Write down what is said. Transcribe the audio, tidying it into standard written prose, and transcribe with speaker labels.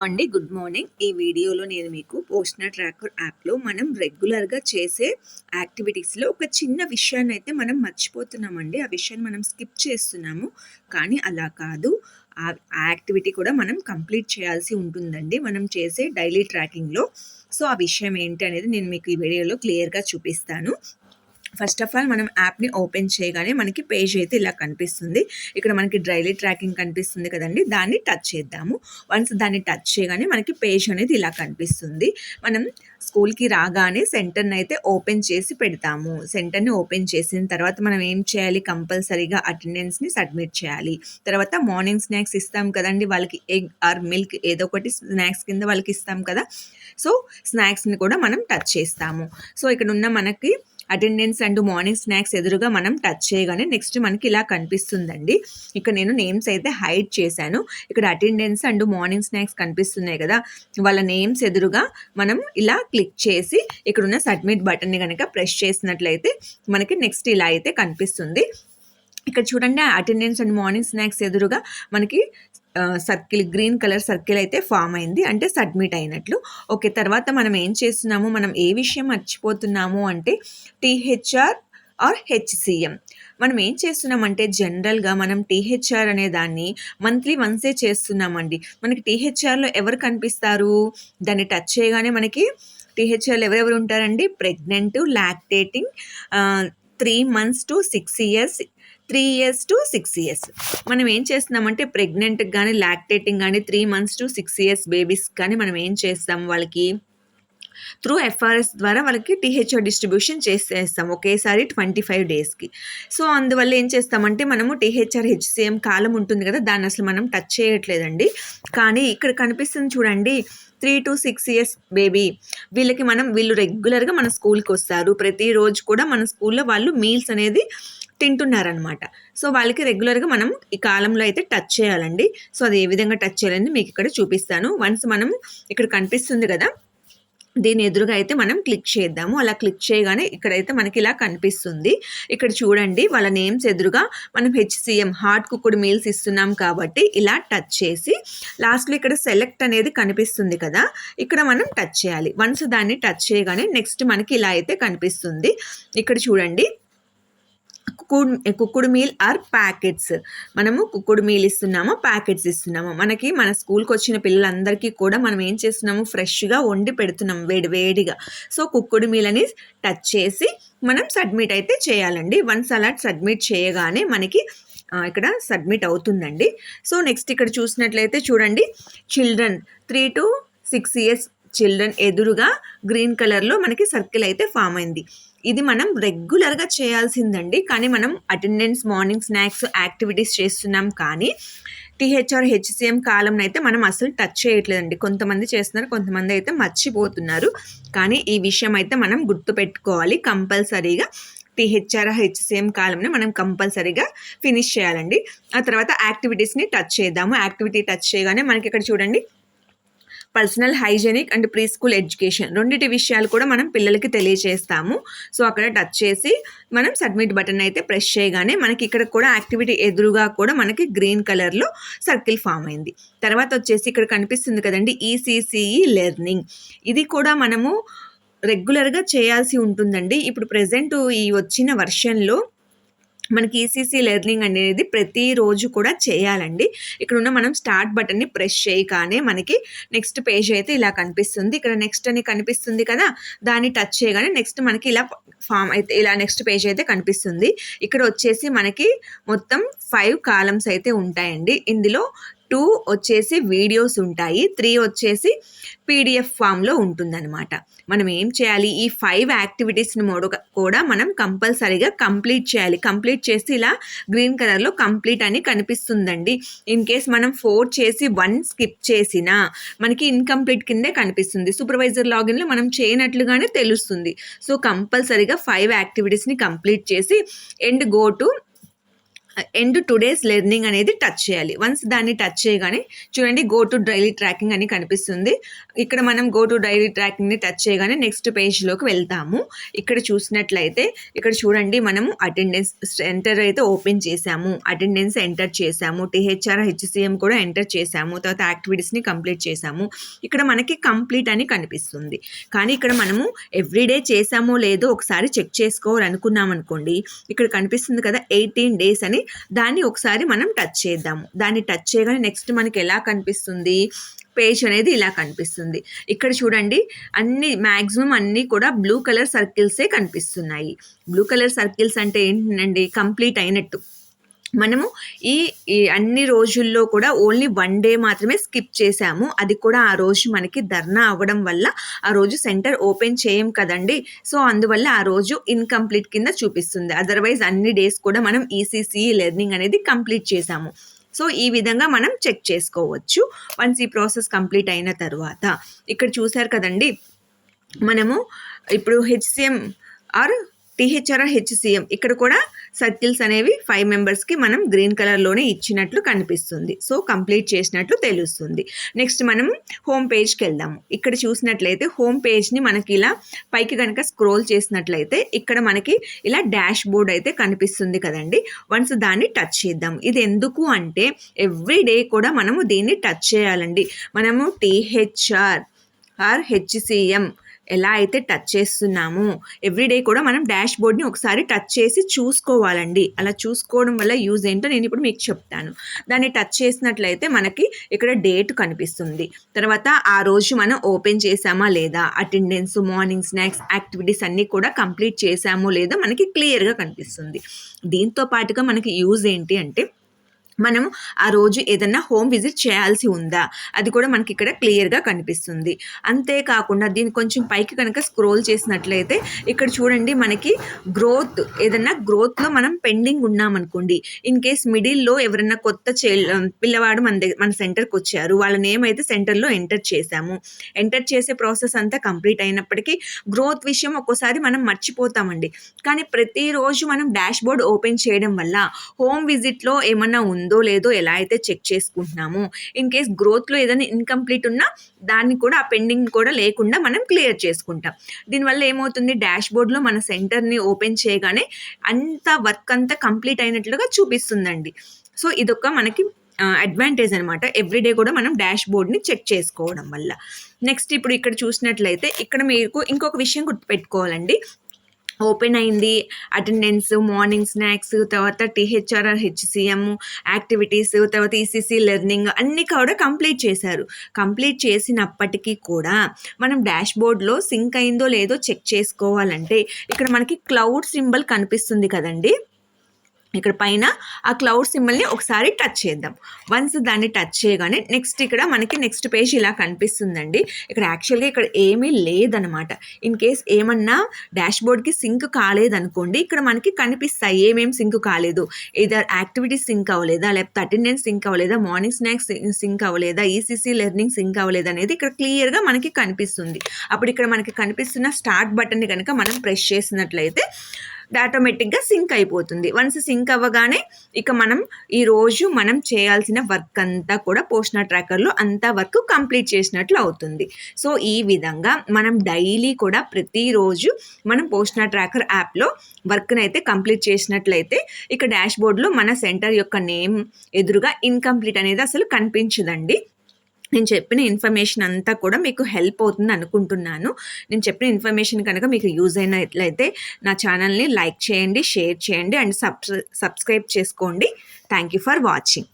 Speaker 1: అండి good morning. ఈ వీడియోలో నేను మీకు పోస్ట్‌నర్ ట్రాకర్ యాప్‌లో మనం రెగ్యులర్‌గా చేసే యాక్టివిటీస్‌లో ఒక చిన్న విషయాన్ని అయితే మనం మర్చిపోతున్నామండి. ఆ విషయాన్ని మనం స్కిప్ చేస్తున్నాము. కానీ అలా కాదు. ఆ యాక్టివిటీ కూడా మనం కంప్లీట్ చేయాల్సి ఉంటుందండి. మనం చేసే డైలీ ట్రాకింగ్‌లో. సో, ఆ విషయం ఏంటి అనేది నేను మీకు ఈ వీడియోలో క్లియర్‌గా చూపిస్తాను. ఫస్ట్ ఆఫ్ ఆల్ మనం యాప్‌ని ఓపెన్ చేయగానే మనకి పేజ్ అయితే ఇలా కనిపిస్తుంది. ఇక్కడ మనకి డైలీ ట్రాకింగ్ కనిపిస్తుంది కదండీ! దాన్ని టచ్ చేద్దాము. వన్స్ దాన్ని టచ్ చేయగానే మనకి పేజ్ అనేది ఇలా కనిపిస్తుంది. మనం స్కూల్‌కి రాగానే సెంటర్‌ని అయితే ఓపెన్ చేసి పెడతాము. సెంటర్‌ని ఓపెన్ చేసిన తర్వాత మనం ఏం చేయాలి, కంపల్సరీగా అటెండెన్స్‌ని సబ్మిట్ చేయాలి. తర్వాత మార్నింగ్ స్నాక్స్ ఇస్తాం కదండీ! వాళ్ళకి ఎగ్ ఆర్ మిల్క్ ఏదో ఒకటి స్నాక్స్ కింద వాళ్ళకి ఇస్తాం కదా! సో, స్నాక్స్‌ని కూడా మనం టచ్ చేస్తాము. సో, ఇక్కడున్న మనకి అటెండెన్స్ అండ్ మార్నింగ్ స్నాక్స్ ఎదురుగా మనం టచ్ చేయగానే నెక్స్ట్ మనకి ఇలా కనిపిస్తుందండి. ఇక్కడ నేను నేమ్స్ అయితే హైడ్ చేశాను. ఇక్కడ అటెండెన్స్ అండ్ మార్నింగ్ స్నాక్స్ కనిపిస్తున్నాయి కదా! వాళ్ళ నేమ్స్ ఎదురుగా మనం ఇలా క్లిక్ చేసి ఇక్కడున్న సబ్మిట్ బటన్ని గనక ప్రెస్ చేసినట్లయితే మనకి నెక్స్ట్ ఇలా అయితే కనిపిస్తుంది. ఇక్కడ చూడండి అటెండెన్స్ అండ్ మార్నింగ్ స్నాక్స్ ఎదురుగా మనకి సర్కిల్ గ్రీన్ కలర్ సర్కిల్ అయితే ఫామ్ అయింది. అంటే సబ్మిట్ అయినట్లు. ఓకే. తర్వాత మనం ఏం చేస్తున్నాము, మనం ఏ విషయం మర్చిపోతున్నాము అంటే టీహెచ్ఆర్ ఆర్ హెచ్సిఎం. మనం ఏం చేస్తున్నామంటే జనరల్‌గా మనం టీహెచ్ఆర్ అనే దాన్ని మంత్లీ వన్సే చేస్తున్నామండి. మనకి టీహెచ్ఆర్‌లో ఎవరు కనిపిస్తారు? దాన్ని టచ్ చేయగానే మనకి టీహెచ్ఆర్‌లో ఎవరెవరు ఉంటారండి? Pregnant, lactating, 3 months to 6 years, 3 years to 6 years. మనం ఏం చేస్తున్నామంటే ప్రెగ్నెంట్‌కి గానీ, లాక్టేటింగ్ గానీ, 3 months to 6 years బేబీస్‌కి కానీ మనం ఏం చేస్తాం, వాళ్ళకి త్రూ ఎఫ్ఆర్ఎస్ ద్వారా వాళ్ళకి టీహెచ్ఆర్ డిస్ట్రిబ్యూషన్ చేసేస్తాం ఒకేసారి 25 డేస్‌కి. సో, అందువల్ల ఏం చేస్తామంటే మనము టీహెచ్ఆర్, హెచ్సిఎం కాలం ఉంటుంది కదా! దాన్ని అసలు మనం టచ్ చేయట్లేదండి. కానీ ఇక్కడ కనిపిస్తుంది చూడండి, 3-6 years బేబీ. వీళ్ళు రెగ్యులర్‌గా మన స్కూల్‌కి వస్తారు. ప్రతిరోజు కూడా మన స్కూల్‌లో వాళ్ళు మీల్స్ అనేది తింటున్నారనమాట. సో, వాళ్ళకి రెగ్యులర్‌గా మనం ఈ కాలంలో అయితే టచ్ చేయాలండి. సో, అది ఏ విధంగా టచ్ చేయాలని మీకు ఇక్కడ చూపిస్తాను. వన్స్ మనం ఇక్కడ కనిపిస్తుంది కదా! దీని ఎదురుగా అయితే మనం క్లిక్ చేద్దాము. అలా క్లిక్ చేయగానే ఇక్కడైతే మనకి ఇలా కనిపిస్తుంది. ఇక్కడ చూడండి వాళ్ళ నేమ్స్ ఎదురుగా మనం హెచ్సిఎం హాట్ కుక్డ్ మీల్స్ ఇస్తున్నాం కాబట్టి ఇలా టచ్ చేసి లాస్ట్‌లో ఇక్కడ సెలెక్ట్ అనేది కనిపిస్తుంది కదా! ఇక్కడ మనం టచ్ చేయాలి. వన్స్ దాన్ని టచ్ చేయగానే నెక్స్ట్ మనకి ఇలా అయితే కనిపిస్తుంది. ఇక్కడ చూడండి కుక్కుడు మీల్ ఆర్ ప్యాకెట్స్. మనము కుక్కుడు మీల్ ఇస్తున్నామా, ప్యాకెట్స్ ఇస్తున్నామా. మనకి మన స్కూల్‌కి వచ్చిన పిల్లలందరికీ కూడా మనం ఏం చేస్తున్నాము, ఫ్రెష్‌గా వండి పెడుతున్నాం వేడిగా. సో, కుక్కుడు మీల్ అని టచ్ చేసి మనం సబ్మిట్ అయితే చేయాలండి. వన్స్ అలా సబ్మిట్ చేయగానే మనకి ఇక్కడ సబ్మిట్ అవుతుందండి. సో, నెక్స్ట్ ఇక్కడ చూసినట్లయితే చూడండి, చిల్డ్రన్ 3-6 years చిల్డ్రన్ ఎదురుగా గ్రీన్ కలర్‌లో మనకి సర్కిల్ అయితే ఫామ్ అయింది. ఇది మనం రెగ్యులర్‌గా చేయాల్సిందండి. కానీ మనం అటెండెన్స్, మార్నింగ్ స్నాక్స్, యాక్టివిటీస్ చేస్తున్నాం కానీ టీహెచ్ఆర్, హెచ్సిఎం కాలంనైతే మనం అసలు టచ్ చేయట్లేదండి. కొంతమంది చేస్తున్నారు, కొంతమంది అయితే మర్చిపోతున్నారు. కానీ ఈ విషయం అయితే మనం గుర్తుపెట్టుకోవాలి. కంపల్సరీగా టీహెచ్ఆర్, హెచ్సిఎం కాలంని మనం కంపల్సరీగా ఫినిష్ చేయాలండి. ఆ తర్వాత యాక్టివిటీస్‌ని టచ్ చేద్దాము. యాక్టివిటీ టచ్ చేయగానే మనకి ఇక్కడ చూడండి personal hygienic and pre school education రెండిటి విషయాలు కూడా మనం పిల్లలకి తెలియజేస్తాము. సో, అక్కడ టచ్ చేసి మనం సబ్మిట్ బటన్ అయితే ప్రెస్ చేయగానే మనకి ఇక్కడ కూడా యాక్టివిటీ ఎదురుగా కూడా మనకి గ్రీన్ కలర్‌లో సర్కిల్ ఫామ్ అయింది. తర్వాత వచ్చేసి ఇక్కడ కనిపిస్తుంది కదండీ, ఈసీసీఈ లెర్నింగ్. ఇది కూడా మనము రెగ్యులర్‌గా చేయాల్సి ఉంటుందండి. ఇప్పుడు ప్రెజెంట్ ఈ వచ్చిన వర్షన్‌లో మనకి ఈసీసీ లెర్నింగ్ అనేది ప్రతిరోజు కూడా చేయాలండి. ఇక్కడున్న మనం స్టార్ట్ బటన్ని ప్రెస్ చేయగానే మనకి నెక్స్ట్ పేజ్ అయితే ఇలా కనిపిస్తుంది. ఇక్కడ నెక్స్ట్ అని కనిపిస్తుంది కదా! దాన్ని టచ్ చేయగానే నెక్స్ట్ మనకి ఇలా ఫామ్ అయితే ఇలా నెక్స్ట్ పేజ్ అయితే కనిపిస్తుంది. ఇక్కడ వచ్చేసి మనకి మొత్తం 5 కాలమ్స్ అయితే ఉంటాయండి. ఇందులో 2 వచ్చేసి వీడియోస్ ఉంటాయి. 3 వచ్చేసి పీడిఎఫ్ ఫామ్‌లో ఉంటుందన్నమాట. మనం ఏం చేయాలి, ఈ 5 యాక్టివిటీస్‌ని కూడా మనం కంపల్సరీగా కంప్లీట్ చేయాలి. కంప్లీట్ చేసి ఇలా గ్రీన్ కలర్‌లో కంప్లీట్ అని కనిపిస్తుందండి. ఇన్ కేస్ మనం 4 చేసి 1 స్కిప్ చేసినా మనకి ఇన్‌కంప్లీట్ కిందే కనిపిస్తుంది. సూపర్వైజర్ లాగిన్‌లో మనం చేయనట్లుగానే తెలుస్తుంది. సో, కంపల్సరీగా 5 యాక్టివిటీస్‌ని కంప్లీట్ చేసి go to end today's learning అనేది టచ్ చేయాలి. వన్స్ దాన్ని టచ్ చేయగానే చూడండి గో టు డైలీ ట్రాకింగ్ అని కనిపిస్తుంది. ఇక్కడ మనం గో టు డైలీ ట్రాకింగ్ని టచ్ చేయగానే నెక్స్ట్ పేజ్లోకి వెళ్తాము. ఇక్కడ చూసినట్లయితే ఇక్కడ చూడండి మనము అటెండెన్స్ ఎంటర్ అయితే ఓపెన్ చేసాము, అటెండెన్స్ ఎంటర్ చేసాము, టీహెచ్ఆర్ హెచ్సిఎం కూడా ఎంటర్ చేసాము, తర్వాత యాక్టివిటీస్ని కంప్లీట్ చేసాము. ఇక్కడ మనకి కంప్లీట్ అని కనిపిస్తుంది. కానీ ఇక్కడ మనము ఎవ్రీడే చేసామో లేదో ఒకసారి చెక్ చేసుకోవాలనుకున్నాం అనుకోండి, ఇక్కడ కనిపిస్తుంది కదా 18 days అని, దాన్ని ఒకసారి మనం టచ్ చేద్దాము. దాన్ని టచ్ చేయగానే నెక్స్ట్ మనకి ఎలా కనిపిస్తుంది, పేజ్ అనేది ఇలా కనిపిస్తుంది. ఇక్కడ చూడండి అన్ని మ్యాక్సిమం అన్నీ కూడా బ్లూ కలర్ సర్కిల్సే కనిపిస్తున్నాయి. బ్లూ కలర్ సర్కిల్స్ అంటే ఏంటండి, కంప్లీట్ అయినట్టు. మనము ఈ అన్ని రోజుల్లో కూడా ఓన్లీ 1 day మాత్రమే స్కిప్ చేసాము. అది కూడా ఆ రోజు మనకి ధర్నా అవ్వడం వల్ల ఆ రోజు సెంటర్ ఓపెన్ చేయం కదండి. సో అందువల్ల ఆ రోజు ఇన్కంప్లీట్ కింద చూపిస్తుంది. అదర్వైజ్ అన్ని డేస్ కూడా మనం ఈసీసీ లెర్నింగ్ అనేది కంప్లీట్ చేసాము. సో ఈ విధంగా మనం చెక్ చేసుకోవచ్చు వన్స్ ఈ ప్రాసెస్ కంప్లీట్ అయిన తర్వాత. ఇక్కడ చూసారు కదండి, మనము ఇప్పుడు హెచ్సిఎం ఆర్ టీహెచ్ఆర్ హెచ్సిఎం ఇక్కడ కూడా సర్కిల్స్ అనేవి 5 మెంబర్స్కి మనం గ్రీన్ కలర్లోనే ఇచ్చినట్లు కనిపిస్తుంది. సో కంప్లీట్ చేసినట్లు తెలుస్తుంది. నెక్స్ట్ మనం హోమ్ పేజ్కి వెళ్దాము. ఇక్కడ చూసినట్లయితే హోమ్ పేజ్ని మనకి ఇలా పైకి కనుక స్క్రోల్ చేసినట్లయితే ఇక్కడ మనకి ఇలా డాష్ బోర్డ్ అయితే కనిపిస్తుంది కదండి. వన్స్ దాన్ని టచ్ చేద్దాం. ఇది ఎందుకు అంటే ఎవ్రీ డే కూడా మనము దీన్ని టచ్ చేయాలండి. మనము టీహెచ్ఆర్ ఆర్ హెచ్సిఎం ఎలా అయితే టచ్ చేస్తున్నామో ఎవ్రీడే కూడా మనం డాష్ బోర్డ్ని ఒకసారి టచ్ చేసి చూసుకోవాలండి. అలా చూసుకోవడం వల్ల యూజ్ ఏంటో నేను ఇప్పుడు మీకు చెప్తాను. దాన్ని టచ్ చేసినట్లయితే మనకి ఇక్కడ డేట్ కనిపిస్తుంది. తర్వాత ఆ రోజు మనం ఓపెన్ చేసామా లేదా, అటెండెన్స్, మార్నింగ్ స్నాక్స్, యాక్టివిటీస్ అన్నీ కూడా కంప్లీట్ చేసామో లేదో మనకి క్లియర్గా కనిపిస్తుంది. దీంతో పాటుగా మనకి యూజ్ ఏంటి అంటే మనం ఆ రోజు ఏదన్నా హోమ్ విజిట్ చేయాల్సి ఉందా, అది కూడా మనకి ఇక్కడ క్లియర్గా కనిపిస్తుంది. అంతేకాకుండా దీన్ని కొంచెం పైకి కనుక స్క్రోల్ చేసినట్లయితే ఇక్కడ చూడండి మనకి గ్రోత్, ఏదన్నా గ్రోత్లో మనం పెండింగ్ ఉన్నామనుకోండి, ఇన్ కేస్ మిడిల్లో ఎవరన్నా కొత్త పిల్లవాడు మన సెంటర్కి వచ్చారు, వాళ్ళ నేమ్ అయితే సెంటర్లో ఎంటర్ చేశాము. ఎంటర్ చేసే ప్రాసెస్ అంతా కంప్లీట్ అయినప్పటికీ గ్రోత్ విషయం ఒక్కోసారి మనం మర్చిపోతామండి. కానీ ప్రతిరోజు మనం డాష్ బోర్డ్ ఓపెన్ చేయడం వల్ల హోమ్ విజిట్లో ఏమన్నా ఉందో లేదో ఎలా అయితే చెక్ చేసుకుంటున్నామో, ఇన్ కేస్ గ్రోత్లో ఏదైనా ఇన్కంప్లీట్ ఉన్నా దాన్ని కూడా ఆ పెండింగ్ కూడా లేకుండా మనం క్లియర్ చేసుకుంటాం. దీనివల్ల ఏమవుతుంది, డాష్ బోర్డ్లో మన సెంటర్ని ఓపెన్ చేయగానే అంత వర్క్ అంతా కంప్లీట్ అయినట్లుగా చూపిస్తుందండి. సో ఇదొక మనకి అడ్వాంటేజ్ అనమాట, ఎవ్రీడే కూడా మనం డాష్ బోర్డ్ని చెక్ చేసుకోవడం వల్ల. నెక్స్ట్ ఇప్పుడు ఇక్కడ చూసినట్లయితే ఇక్కడ మీకు ఇంకొక విషయం గుర్తుపెట్టుకోవాలండి. ఓపెన్ అయింది, అటెండెన్స్, మార్నింగ్ స్నాక్స్, తర్వాత టీహెచ్ఆర్ హెచ్సిఎం, యాక్టివిటీస్, తర్వాత ఈసీసీ లెర్నింగ్ అన్నీ కూడా కంప్లీట్ చేశారు. కంప్లీట్ చేసినప్పటికీ కూడా మనం డాష్ బోర్డ్లో సింక్ అయిందో లేదో చెక్ చేసుకోవాలంటే ఇక్కడ మనకి క్లౌడ్ సింబల్ కనిపిస్తుంది కదండి. ఇక్కడ పైన ఆ క్లౌడ్ సింబల్ని ఒకసారి టచ్ చేద్దాం. వన్స్ దాన్ని టచ్ చేయగానే నెక్స్ట్ ఇక్కడ మనకి నెక్స్ట్ పేజ్ ఇలా కనిపిస్తుందండి. ఇక్కడ యాక్చువల్గా ఇక్కడ ఏమీ లేదనమాట. ఇన్ కేస్ ఏమన్నా డాష్ బోర్డ్కి సింక్ కాలేదనుకోండి, ఇక్కడ మనకి కనిపిస్తాయి ఏమేమి సింక్ కాలేదు. ఇదర్ యాక్టివిటీస్ సింక్ అవ్వలేదా, లేకపోతే అటెండెన్స్ సింక్ అవ్వలేదా, మార్నింగ్ స్నాక్స్ సింక్ అవ్వలేదా, ఈసీసీ లెర్నింగ్ సింక్ అవ్వలేదా అనేది ఇక్కడ క్లియర్గా మనకి కనిపిస్తుంది. అప్పుడు ఇక్కడ మనకి కనిపిస్తున్న స్టార్ట్ బటన్ని కనుక మనం ప్రెస్ చేసినట్లయితే ఆటోమేటిక్గా సింక్ అయిపోతుంది. వన్స్ సింక్ అవ్వగానే ఇక మనం ఈరోజు మనం చేయాల్సిన వర్క్ అంతా కూడా పోషణ ట్రాకర్లో అంతా వర్క్ కంప్లీట్ చేసినట్లు అవుతుంది. సో ఈ విధంగా మనం డైలీ కూడా ప్రతిరోజు మనం పోషణ ట్రాకర్ యాప్లో వర్క్ని అయితే కంప్లీట్ చేసినట్లయితే ఇక డాష్ బోర్డ్లో మన సెంటర్ యొక్క నేమ్ ఎదురుగా ఇన్కంప్లీట్ అనేది అసలు కనిపించదండి. నేను చెప్పిన ఇన్ఫర్మేషన్ అంతా కూడా మీకు హెల్ప్ అవుతుంది అనుకుంటున్నాను. నేను చెప్పిన ఇన్ఫర్మేషన్ కనుక మీకు యూజ్ అయినట్లయితే నా ఛానల్ని లైక్ చేయండి, షేర్ చేయండి అండ్ సబ్స్క్రైబ్ చేసుకోండి. Thank you for watching.